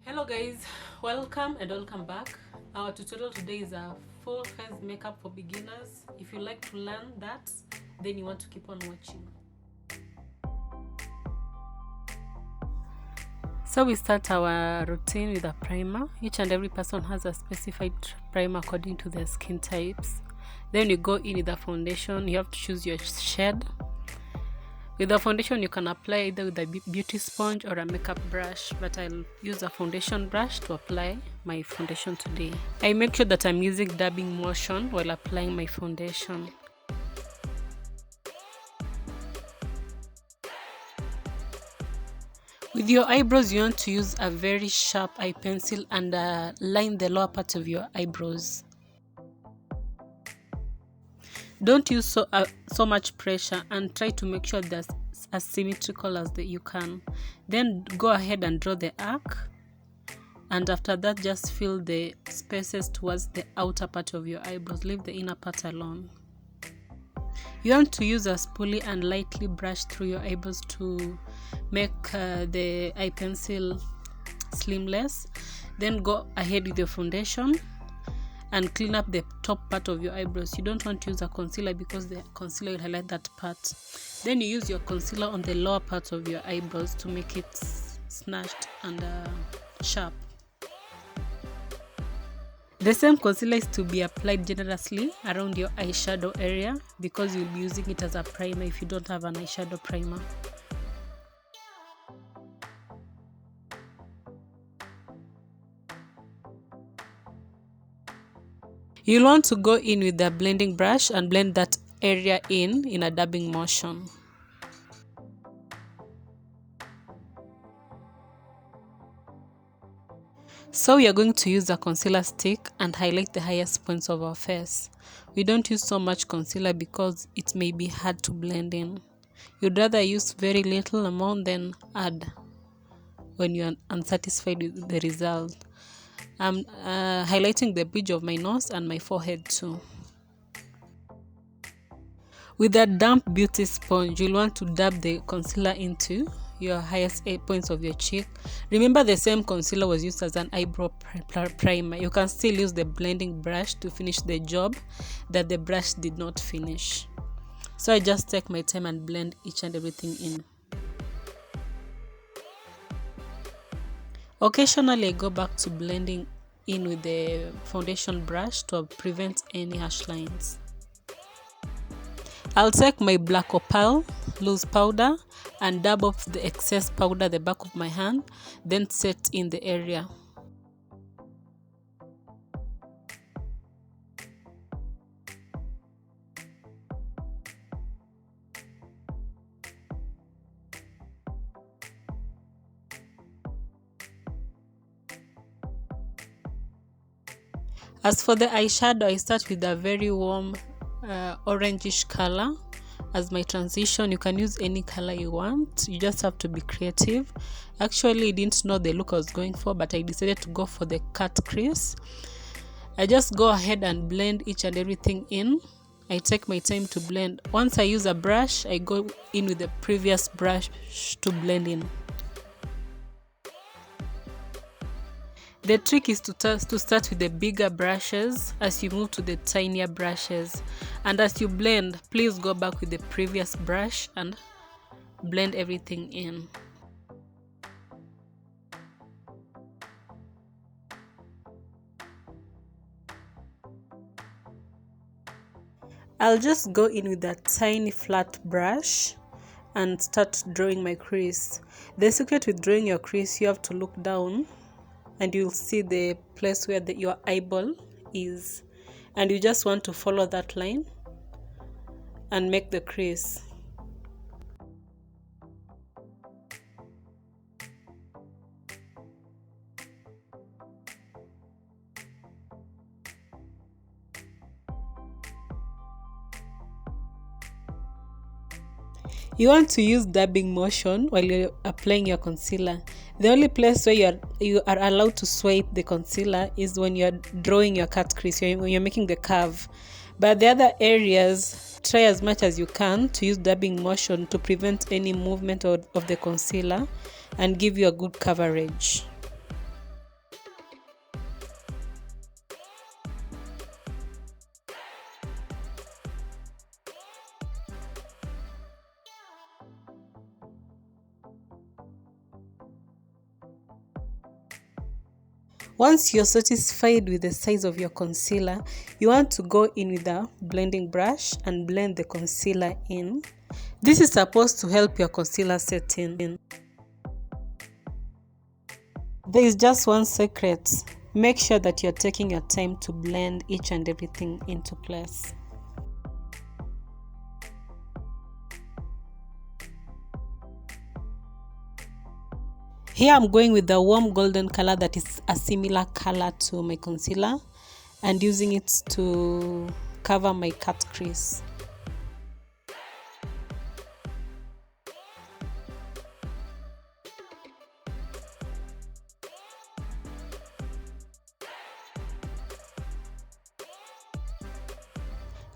Hello guys, welcome and welcome back. Our tutorial today is a full face makeup for beginners. If you like to learn that, then you want to keep on watching. So we start our routine with a primer. Each and every person has a specified primer according to their skin types. Then you go in with the foundation. You have to choose your shade. With the foundation, you can apply either with a beauty sponge or a makeup brush, but I'll use a foundation brush to apply my foundation today. I make sure that I'm using dabbing motion while applying my foundation. With your eyebrows, you want to use a very sharp eye pencil and line the lower part of your eyebrows. Don't use so much pressure and try to make sure that's as symmetrical as you can. Then go ahead and draw the arc, and after that just fill the spaces towards the outer part of your eyebrows. Leave the inner part alone. You want to use a spoolie and lightly brush through your eyebrows to make the eye pencil seamless. Then go ahead with your foundation and clean up the top part of your eyebrows. You don't want to use a concealer because the concealer will highlight that part. Then you use your concealer on the lower part of your eyebrows to make it snatched and sharp. The same concealer is to be applied generously around your eyeshadow area because you'll be using it as a primer if you don't have an eyeshadow primer. You'll want to go in with the blending brush and blend that area in a dabbing motion. So we are going to use a concealer stick and highlight the highest points of our face. We don't use so much concealer because it may be hard to blend in. You'd rather use very little amount than add when you are unsatisfied with the result. I'm highlighting the bridge of my nose and my forehead too. With a damp beauty sponge, you'll want to dab the concealer into your highest points of your cheek. Remember, the same concealer was used as an eyebrow primer. You can still use the blending brush to finish the job that the brush did not finish. So I just take my time and blend each and everything in. Occasionally I go back to blending in with the foundation brush to prevent any harsh lines. I'll take my black Opal loose powder and dab off the excess powder at the back of my hand, then set in the area. As for the eyeshadow, I start with a very warm orangish color. As my transition, you can use any color you want. You just have to be creative. Actually, I didn't know the look I was going for, but I decided to go for the cut crease. I just go ahead and blend each and everything in. I take my time to blend. Once I use a brush, I go in with the previous brush to blend in. The trick is to start with the bigger brushes as you move to the tinier brushes, and as you blend, please go back with the previous brush and blend everything in. I'll just go in with a tiny flat brush and start drawing my crease. The secret with drawing your crease, you have to look down and you'll see the place where your eyeball is, and you just want to follow that line and make the crease. You want to use dabbing motion while you're applying your concealer. The only place where you are allowed to swipe the concealer is when you're drawing your cut crease, when you're making the curve. But the other areas, try as much as you can to use dabbing motion to prevent any movement of the concealer and give you a good coverage. Once you're satisfied with the size of your concealer, you want to go in with a blending brush and blend the concealer in. This is supposed to help your concealer set in. There is just one secret. Make sure that you're taking your time to blend each and everything into place. Here I'm going with the warm golden color that is a similar color to my concealer and using it to cover my cut crease.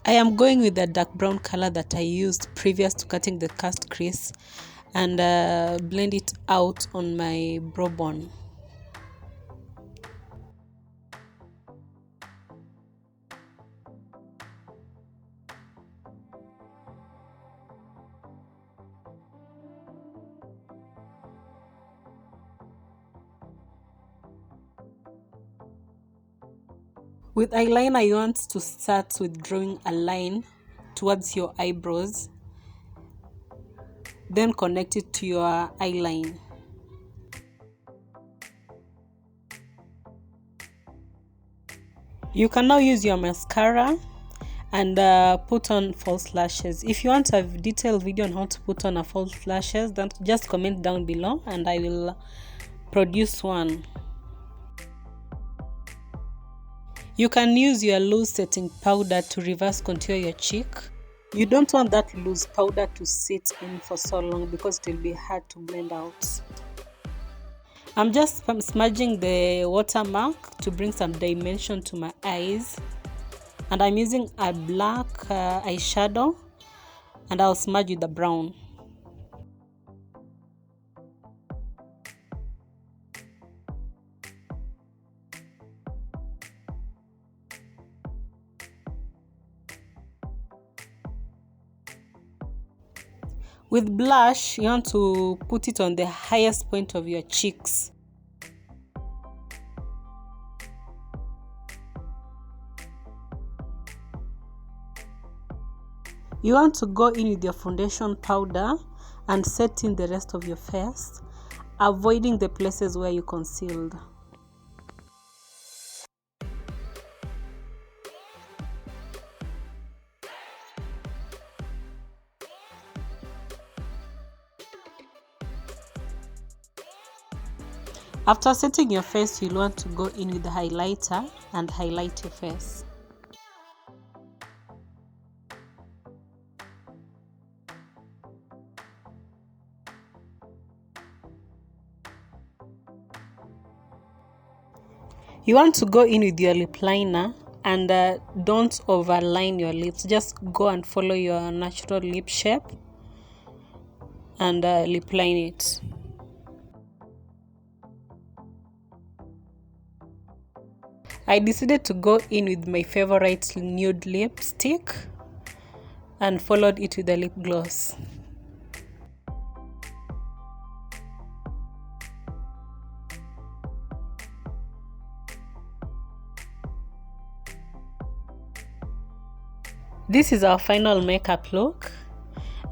I am going with the dark brown color that I used previous to cutting the cut crease and blend it out on my brow bone. With eyeliner, you want to start with drawing a line towards your eyebrows, then connect it to your eyeline. You can now use your mascara and put on false lashes. If you want a detailed video on how to put on a false lashes, then just comment down below and I will produce one. You can use your loose setting powder to reverse contour your cheek. You don't want that loose powder to sit in for so long because it will be hard to blend out. I'm just smudging the watermark to bring some dimension to my eyes. And I'm using a black eyeshadow and I'll smudge with the brown. With blush, you want to put it on the highest point of your cheeks. You want to go in with your foundation powder and set in the rest of your face, avoiding the places where you concealed. After setting your face, you'll want to go in with the highlighter and highlight your face. You want to go in with your lip liner and don't overline your lips. Just go and follow your natural lip shape and lip line it. I decided to go in with my favorite nude lipstick and followed it with a lip gloss. This is our final makeup look,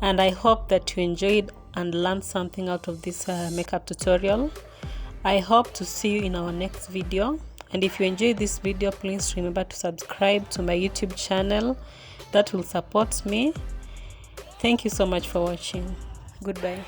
and I hope that you enjoyed and learned something out of this makeup tutorial. I hope to see you in our next video. And if you enjoyed this video, please remember to subscribe to my YouTube channel. That will support me. Thank you so much for watching. Goodbye.